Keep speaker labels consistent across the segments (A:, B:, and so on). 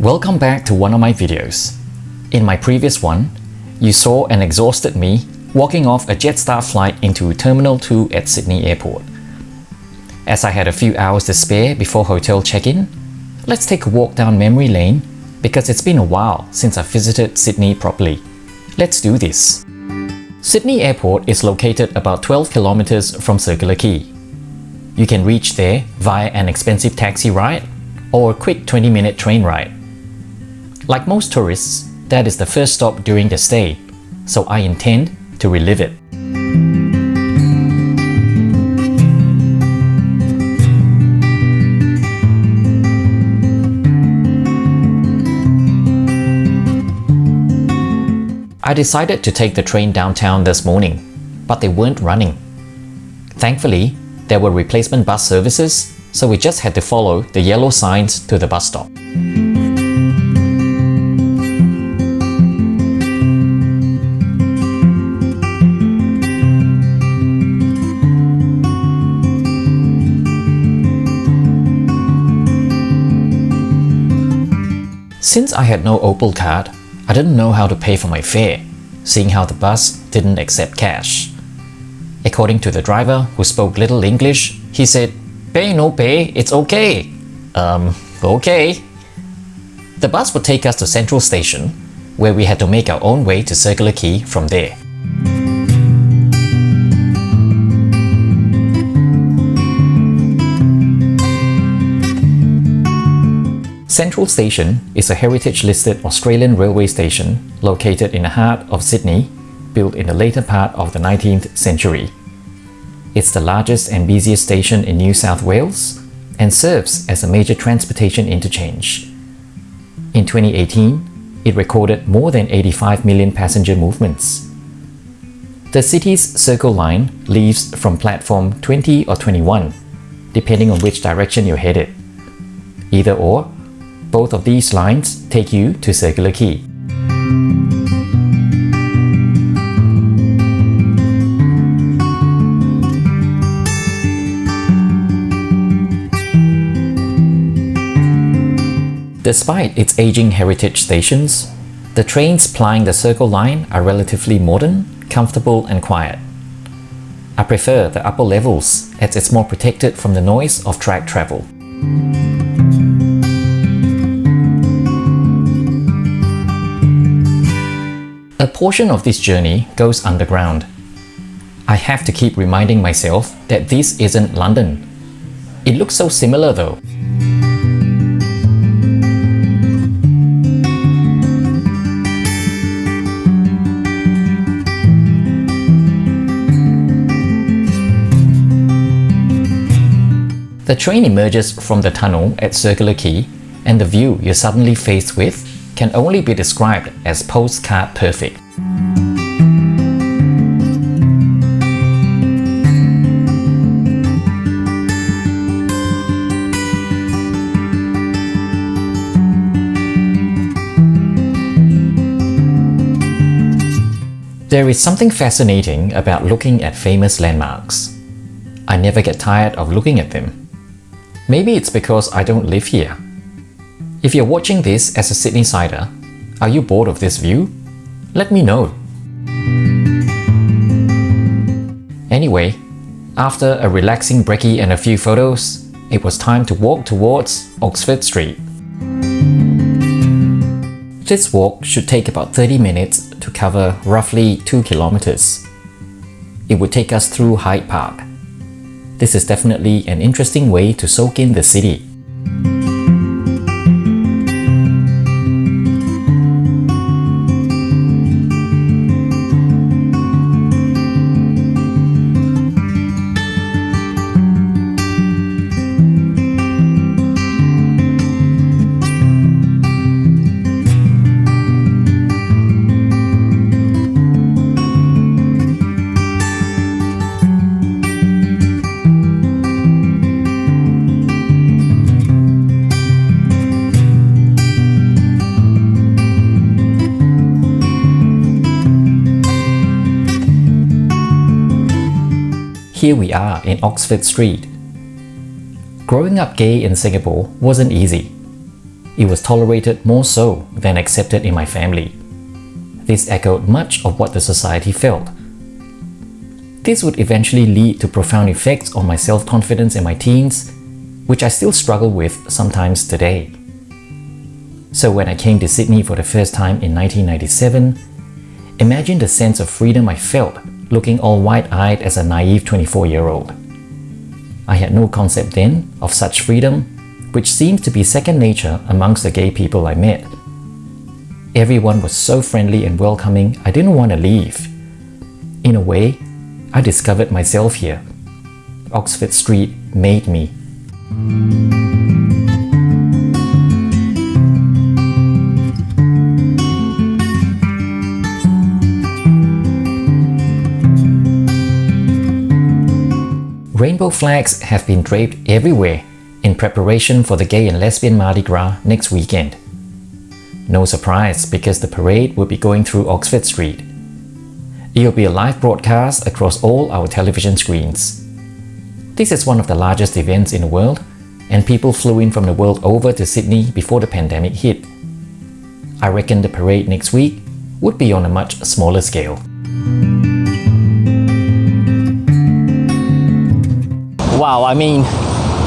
A: Welcome back to one of my videos. In my previous one, you saw an exhausted me walking off a Jetstar flight into Terminal 2 at Sydney Airport. As I had a few hours to spare before hotel check-in, let's take a walk down memory lane because it's been a while since I visited Sydney properly. Let's do this. Sydney Airport is located about 12 kilometers from Circular Quay. You can reach there via an expensive taxi ride or a quick 20-minute train ride. Like most tourists, that is the first stop during the stay, so I intend to relive it. I decided to take the train downtown this morning, but they weren't running. Thankfully, there were replacement bus services, so we just had to follow the yellow signs to the bus stop. Since I had no Opal card, I didn't know how to pay for my fare, seeing how the bus didn't accept cash. According to the driver, who spoke little English, he said, "Pay no pay, it's okay." Okay. The bus would take us to Central Station, where we had to make our own way to Circular Quay from there. Central Station is a heritage-listed Australian railway station located in the heart of Sydney, built in the later part of the 19th century. It's the largest and busiest station in New South Wales and serves as a major transportation interchange. In 2018, it recorded more than 85 million passenger movements. The city's Circle Line leaves from platform 20 or 21, depending on which direction you're headed. Either or, both of these lines take you to Circular Quay. Despite its aging heritage stations, the trains plying the Circle Line are relatively modern, comfortable and quiet. I prefer the upper levels as it's more protected from the noise of track travel. A portion of this journey goes underground. I have to keep reminding myself that this isn't London. It looks so similar though. The train emerges from the tunnel at Circular Quay, and the view you're suddenly faced with can only be described as postcard perfect. There is something fascinating about looking at famous landmarks. I never get tired of looking at them. Maybe it's because I don't live here. If you're watching this as a Sydneysider, are you bored of this view? Let me know. Anyway, after a relaxing brekkie and a few photos, it was time to walk towards Oxford Street. This walk should take about 30 minutes to cover roughly 2 kilometers. It would take us through Hyde Park. This is definitely an interesting way to soak in the city. Here we are in Oxford Street. Growing up gay in Singapore wasn't easy. it was tolerated more so than accepted in my family. This echoed much of what the society felt. This would eventually lead to profound effects on my self-confidence in my teens, which I still struggle with sometimes today. So when I came to Sydney for the first time in 1997, imagine the sense of freedom I felt looking all wide-eyed as a naive 24-year-old. I had no concept then of such freedom, which seemed to be second nature amongst the gay people I met. Everyone was so friendly and welcoming, I didn't want to leave. In a way, I discovered myself here. Oxford Street made me. Rainbow flags have been draped everywhere in preparation for the Gay and Lesbian Mardi Gras next weekend. No surprise, because the parade will be going through Oxford Street. It'll be a live broadcast across all our television screens. This is one of the largest events in the world, and people flew in from the world over to Sydney before the pandemic hit. I reckon the parade next week would be on a much smaller scale. Wow, I mean,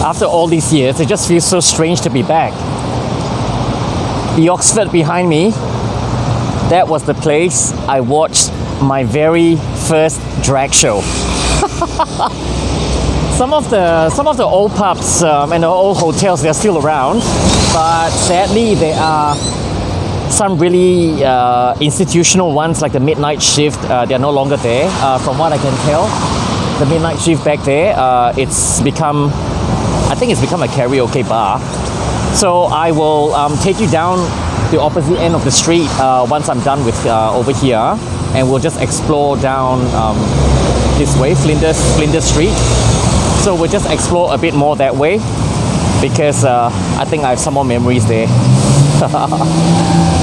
A: after all these years, it just feels so strange to be back. The Oxford behind me, that was the place I watched my very first drag show. Some of the old pubs and the old hotels, they're still around, but sadly there are some really institutional ones like the Midnight Shift. They're no longer there. From what I can tell, the Midnight Shift back there, I think it's become a karaoke bar. So I will take you down the opposite end of the street once I'm done with over here, and we'll just explore down this way, Flinders Street. So we'll just explore a bit more that way, because I think I have some more memories there.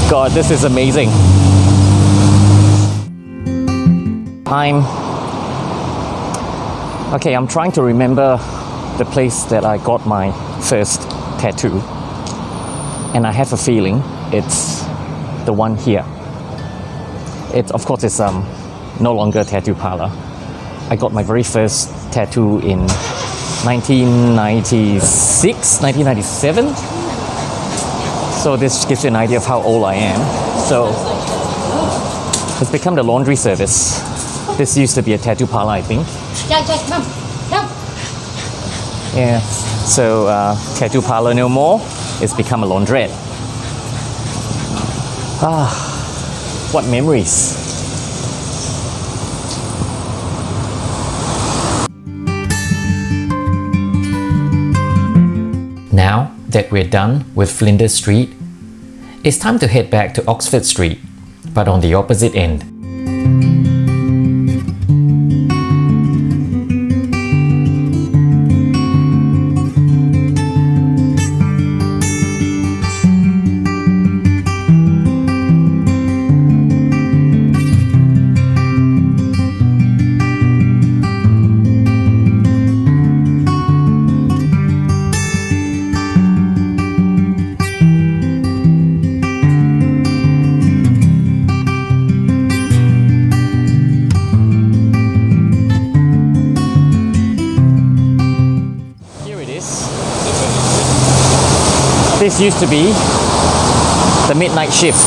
A: God, this is amazing. I'm trying to remember the place that I got my first tattoo, and I have a feeling it's the one here. Of course it's no longer a tattoo parlor. I got my very first tattoo in 1996, 1997. So this gives you an idea of how old I am. So it's become the laundry service. This used to be a tattoo parlor, I think. Yeah, so tattoo parlor no more. It's become a laundrette. What memories. Now that we're done with Flinders Street, it's time to head back to Oxford Street, but on the opposite end. This used to be the Midnight Shift.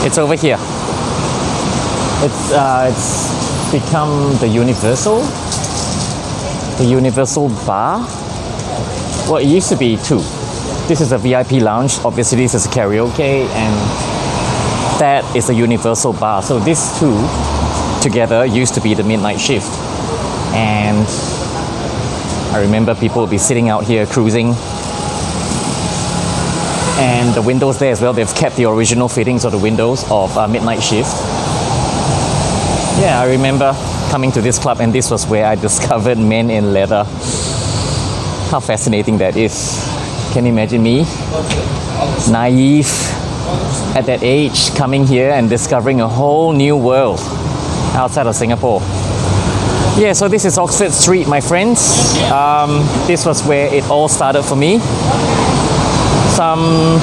A: It's over here. It's become the Universal Bar. Well, it used to be two. This is a VIP lounge. Obviously, this is a karaoke, and that is a Universal Bar. So these two together used to be the Midnight Shift. And I remember people would be sitting out here cruising, and the windows there as well, they've kept the original fittings of the windows of Midnight Shift. Yeah, I remember coming to this club, and this was where I discovered men in leather. How fascinating that is. Can you imagine me, naive at that age, coming here and discovering a whole new world outside of Singapore? Yeah, so this is Oxford Street, my friends. This was where it all started for me. Some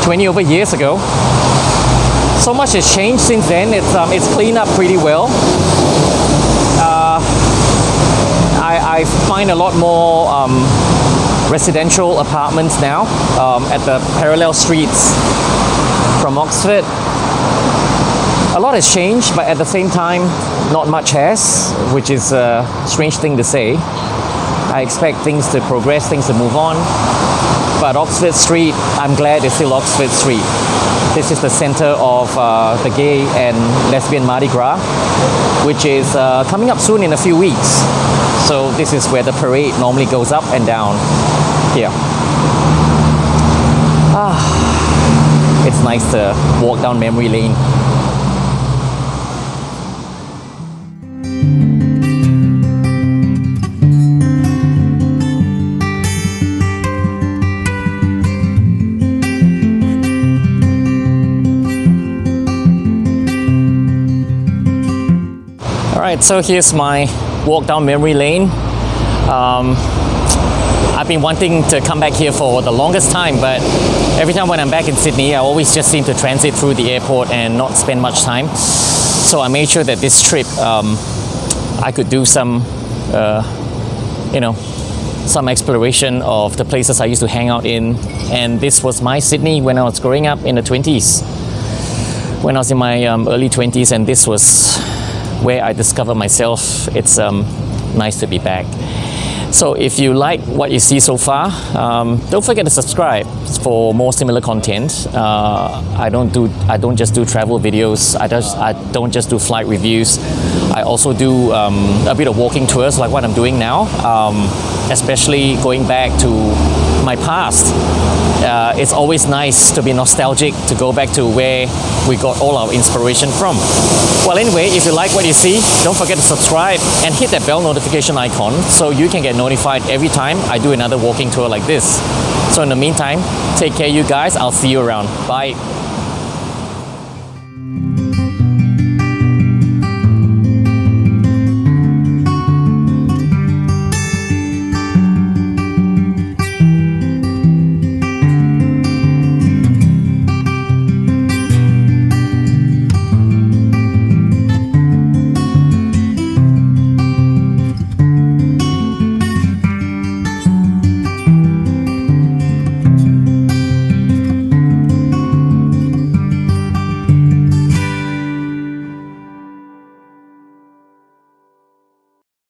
A: 20 over years ago. So much has changed since then. It's cleaned up pretty well. I find a lot more residential apartments now at the parallel streets from Oxford. A lot has changed, but at the same time, not much has, which is a strange thing to say. I expect things to progress, things to move on. But Oxford Street, I'm glad it's still Oxford Street. This is the center of the gay and lesbian Mardi Gras, which is coming up soon in a few weeks. So this is where the parade normally goes up and down here. It's nice to walk down memory lane. Alright, so here's my walk down memory lane. I've been wanting to come back here for the longest time, but every time when I'm back in Sydney, I always just seem to transit through the airport and not spend much time. So I made sure that this trip I could do some, some exploration of the places I used to hang out in. And this was my Sydney when I was growing up in the 20s. When I was in my early 20s, and this was where I discovered myself. It's nice to be back. So if you like what you see so far, don't forget to subscribe for more similar content. I don't just do travel videos. I don't just do flight reviews. I also do a bit of walking tours like what I'm doing now, especially going back to my past. It's always nice to be nostalgic, to go back to where we got all our inspiration from. Well, anyway, if you like what you see, don't forget to subscribe and hit that bell notification icon so you can get notified every time I do another walking tour like this. So in the meantime, take care you guys. I'll see you around. Bye.